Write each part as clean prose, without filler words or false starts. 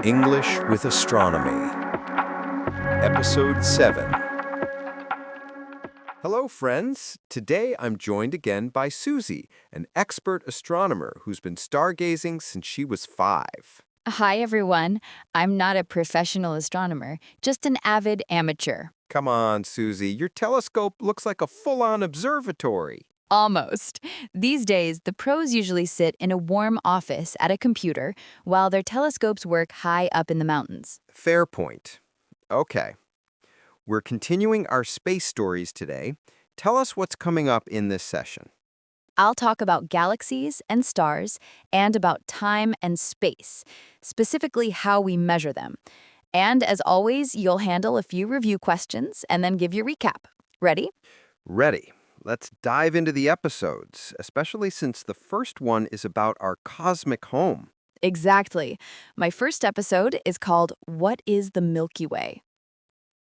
English with Astronomy, Episode 7. Hello, friends. Today I'm joined again by Susie, an expert astronomer who's been stargazing since she was 5. Hi, everyone. I'm not a professional astronomer, just an avid amateur. Come on, Susie, your telescope looks like a full-on observatory. Almost. These days, the pros usually sit in a warm office at a computer while their telescopes work high up in the mountains. Fair point. Okay, we're continuing our space stories today. Tell us what's coming up in this session. I'll talk about galaxies and stars and about time and space, specifically how we measure them. And as always, you'll handle a few review questions and then give your recap. Ready? Ready. Let's dive into the episodes, especially since the first one is about our cosmic home. Exactly. My first episode is called What is the Milky Way?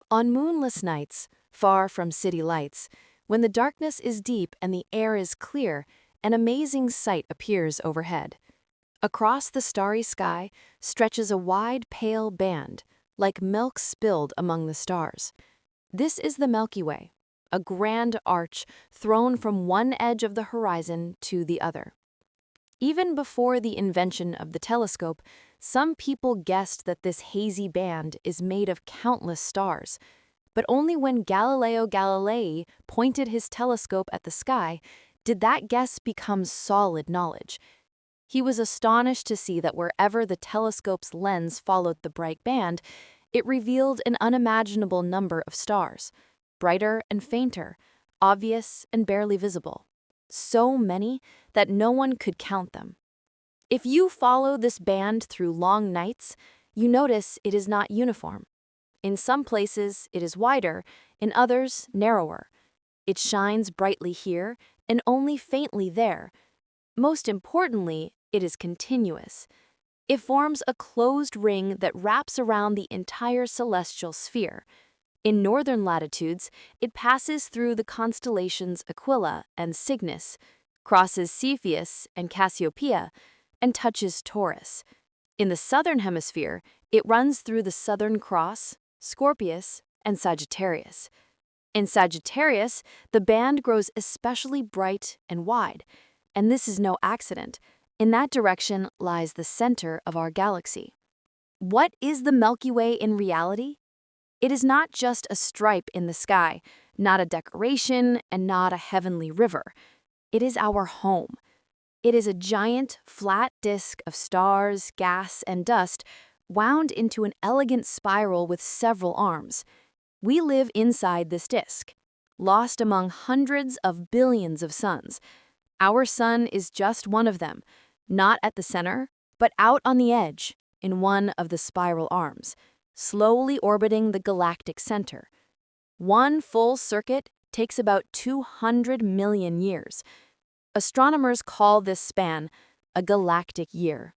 On moonless nights, far from city lights, when the darkness is deep and the air is clear, an amazing sight appears overhead. Across the starry sky stretches a wide, pale band, like milk spilled among the stars. This is the Milky Way, a grand arch thrown from one edge of the horizon to the other. Even before the invention of the telescope, some people guessed that this hazy band is made of countless stars. But only when Galileo Galilei pointed his telescope at the sky did that guess become solid knowledge. He was astonished to see that wherever the telescope's lens followed the bright band, it revealed an unimaginable number of stars, brighter and fainter, obvious and barely visible. So many that no one could count them. If you follow this band through long nights, you notice it is not uniform. In some places, it is wider, in others, narrower. It shines brightly here and only faintly there. Most importantly, it is continuous. It forms a closed ring that wraps around the entire celestial sphere. In northern latitudes, it passes through the constellations Aquila and Cygnus, crosses Cepheus and Cassiopeia, and touches Taurus. In the southern hemisphere, it runs through the Southern Cross, Scorpius, and Sagittarius. In Sagittarius, the band grows especially bright and wide, and this is no accident. In that direction lies the center of our galaxy. What is the Milky Way in reality? It is not just a stripe in the sky, not a decoration, and not a heavenly river. It is our home. It is a giant, flat disk of stars, gas, and dust wound into an elegant spiral with several arms. We live inside this disk, lost among hundreds of billions of suns. Our sun is just one of them, not at the center, but out on the edge, in one of the spiral arms, slowly orbiting the galactic center. One full circuit takes about 200 million years. Astronomers call this span a galactic year.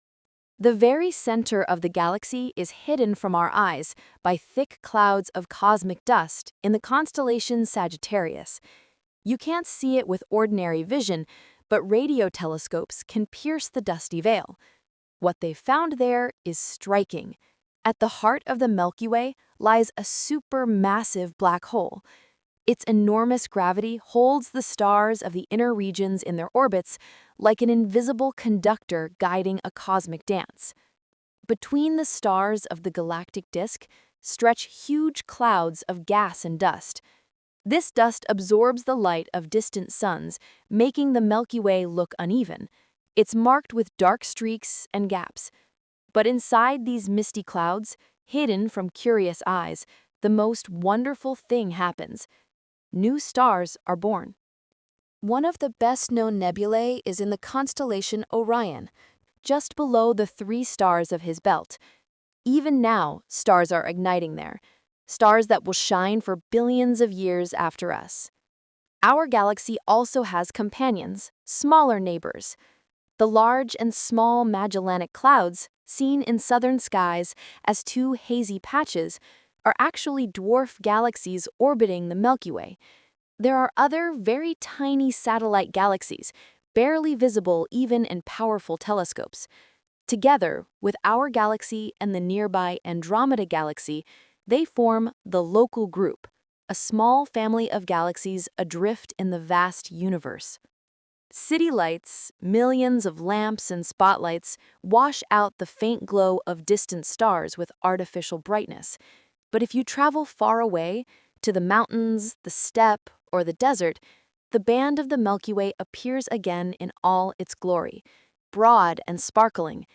The very center of the galaxy is hidden from our eyes by thick clouds of cosmic dust in the constellation Sagittarius. You can't see it with ordinary vision, but radio telescopes can pierce the dusty veil. What they found there is striking. At the heart of the Milky Way lies a supermassive black hole. Its enormous gravity holds the stars of the inner regions in their orbits like an invisible conductor guiding a cosmic dance. Between the stars of the galactic disk stretch huge clouds of gas and dust. This dust absorbs the light of distant suns, making the Milky Way look uneven. It's marked with dark streaks and gaps. But inside these misty clouds, hidden from curious eyes, the most wonderful thing happens. New stars are born. One of the best-known nebulae is in the constellation Orion, just below the 3 stars of his belt. Even now, stars are igniting there, stars that will shine for billions of years after us. Our galaxy also has companions, smaller neighbors. The large and small Magellanic Clouds, seen in southern skies as 2 hazy patches, are actually dwarf galaxies orbiting the Milky Way. There are other very tiny satellite galaxies, barely visible even in powerful telescopes. Together, with our galaxy and the nearby Andromeda galaxy, they form the local group, a small family of galaxies adrift in the vast universe. City lights, millions of lamps and spotlights, wash out the faint glow of distant stars with artificial brightness. But if you travel far away, to the mountains, the steppe, or the desert, the band of the Milky Way appears again in all its glory, broad and sparkling,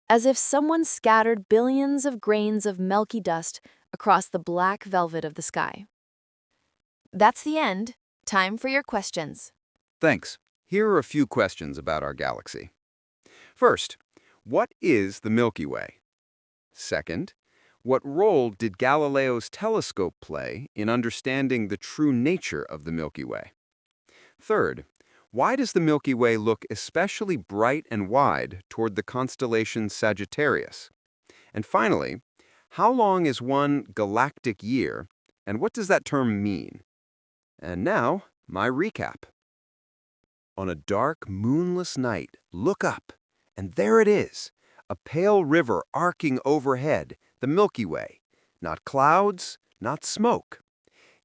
as if someone scattered billions of grains of milky dust across the black velvet of the sky. That's the end. Time for your questions. Thanks. Here are a few questions about our galaxy. First, what is the Milky Way? Second, what role did Galileo's telescope play in understanding the true nature of the Milky Way? Third, why does the Milky Way look especially bright and wide toward the constellation Sagittarius? And finally, how long is one galactic year, and what does that term mean? And now, my recap. On a dark, moonless night, look up, and there it is, a pale river arcing overhead, the Milky Way. Not clouds, not smoke.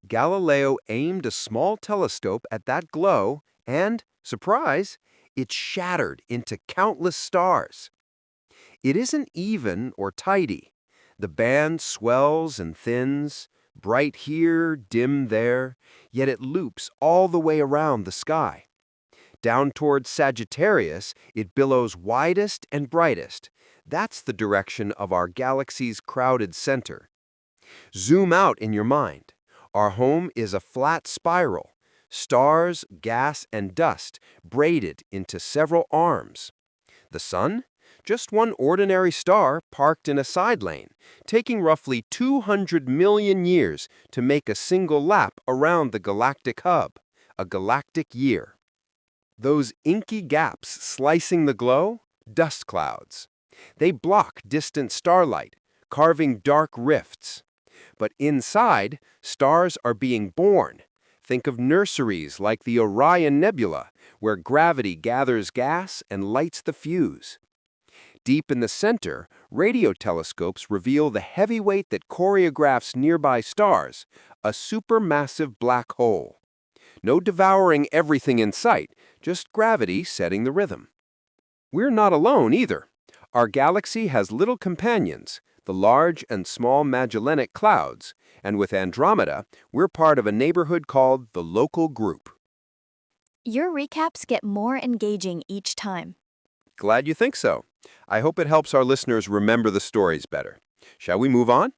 Galileo aimed a small telescope at that glow, and, surprise, it shattered into countless stars. It isn't even or tidy. The band swells and thins, bright here, dim there, yet it loops all the way around the sky. Down towards Sagittarius, it billows widest and brightest. That's the direction of our galaxy's crowded center. Zoom out in your mind. Our home is a flat spiral. Stars, gas, and dust braided into several arms. The sun? Just one ordinary star parked in a side lane, taking roughly 200 million years to make a single lap around the galactic hub, a galactic year. Those inky gaps slicing the glow? Dust clouds. They block distant starlight, carving dark rifts. But inside, stars are being born. Think of nurseries like the Orion Nebula, where gravity gathers gas and lights the fuse. Deep in the center, radio telescopes reveal the heavyweight that choreographs nearby stars, a supermassive black hole. No devouring everything in sight, just gravity setting the rhythm. We're not alone either. Our galaxy has little companions, the large and small Magellanic Clouds, and with Andromeda, we're part of a neighborhood called the Local Group. Your recaps get more engaging each time. Glad you think so. I hope it helps our listeners remember the stories better. Shall we move on?